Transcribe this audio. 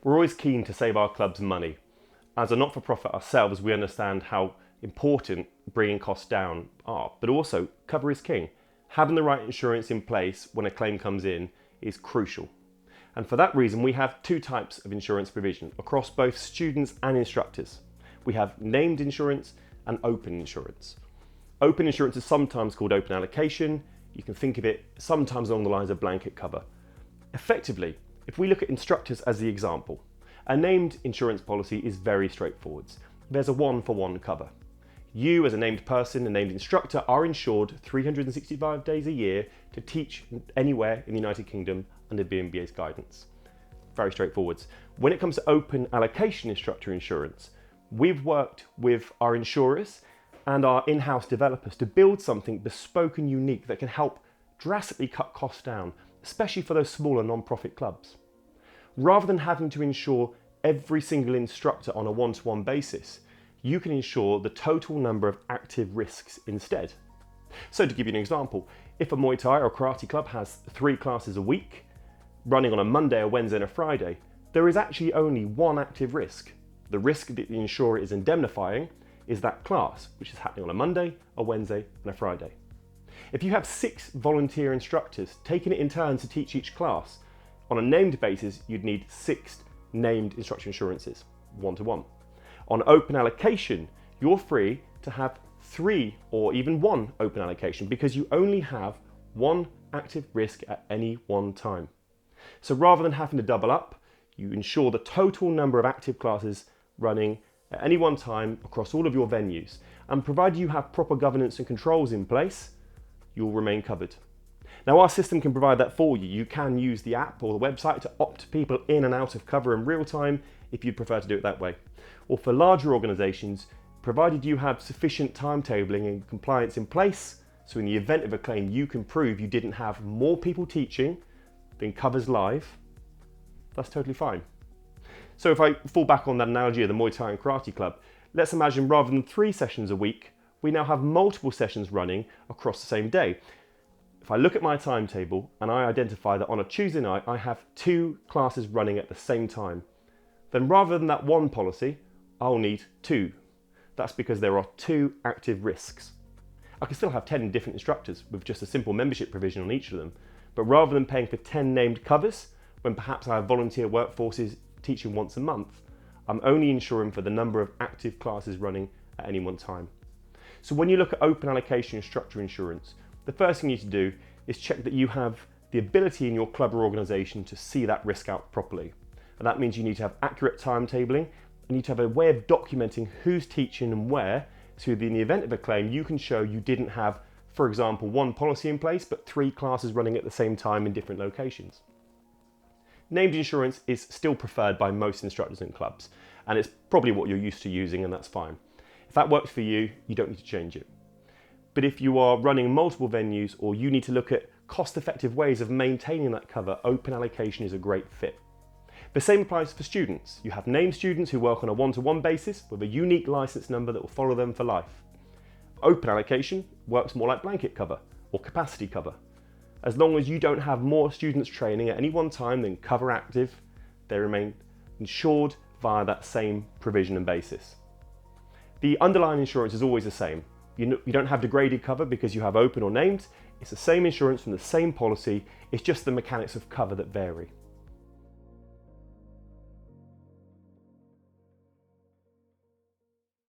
We're always keen to save our clubs money. As a not-for-profit ourselves, we understand how important bringing costs down are, but also cover is king. Having the right insurance in place when a claim comes in is crucial. And for that reason, we have two types of insurance provision across both students and instructors. We have named insurance and open insurance. Open insurance is sometimes called open allocation. You can think of it sometimes along the lines of blanket cover. Effectively, if we look at instructors as the example, a named insurance policy is very straightforward. There's a one-for-one cover. You, as a named person, a named instructor, are insured 365 days a year to teach anywhere in the United Kingdom under BMABA's guidance. Very straightforward. When it comes to open allocation instructor insurance, we've worked with our insurers and our in-house developers to build something bespoke and unique that can help drastically cut costs down, especially for those smaller non-profit clubs. Rather than having to insure every single instructor on a one-to-one basis, you can insure the total number of active risks instead. So to give you an example, if a Muay Thai or karate club has 3 classes a week, running on a Monday, a Wednesday and a Friday, there is actually only one active risk. The risk that the insurer is indemnifying is that class, which is happening on a Monday, a Wednesday and a Friday. If you have 6 volunteer instructors taking it in turn to teach each class, on a named basis, you'd need 6 named instructor insurances, one-to-one. On open allocation, you're free to have 3 or even 1 open allocation because you only have 1 active risk at any one time. So rather than having to double up, you ensure the total number of active classes running at any one time across all of your venues. And provided you have proper governance and controls in place, you'll remain covered. Now our system can provide that for you. You can use the app or the website to opt people in and out of cover in real time if you'd prefer to do it that way. Or for larger organisations, provided you have sufficient timetabling and compliance in place, so in the event of a claim you can prove you didn't have more people teaching than covers live, that's totally fine. So if I fall back on that analogy of the Muay Thai and Karate Club, let's imagine rather than 3 sessions a week, we now have multiple sessions running across the same day. If I look at my timetable and I identify that on a Tuesday night I have 2 classes running at the same time, then rather than that one policy, I'll need 2. That's because there are 2 active risks. I can still have 10 different instructors with just a simple membership provision on each of them, but rather than paying for 10 named covers, when perhaps I have volunteer workforces teaching once a month, I'm only insuring for the number of active classes running at any one time. So when you look at open allocation instructor insurance, the first thing you need to do is check that you have the ability in your club or organisation to see that risk out properly. And that means you need to have accurate timetabling, and you need to have a way of documenting who's teaching and where, so that in the event of a claim you can show you didn't have, for example, 1 policy in place but 3 classes running at the same time in different locations. Named insurance is still preferred by most instructors and clubs, and it's probably what you're used to using, and that's fine. If that works for you, you don't need to change it. But if you are running multiple venues or you need to look at cost-effective ways of maintaining that cover, open allocation is a great fit. The same applies for students. You have named students who work on a one-to-one basis with a unique license number that will follow them for life. Open allocation works more like blanket cover or capacity cover. As long as you don't have more students training at any one time than cover active, they remain insured via that same provision and basis. The underlying insurance is always the same. You don't have degraded cover because you have open or named. It's the same insurance from the same policy. It's just the mechanics of cover that vary.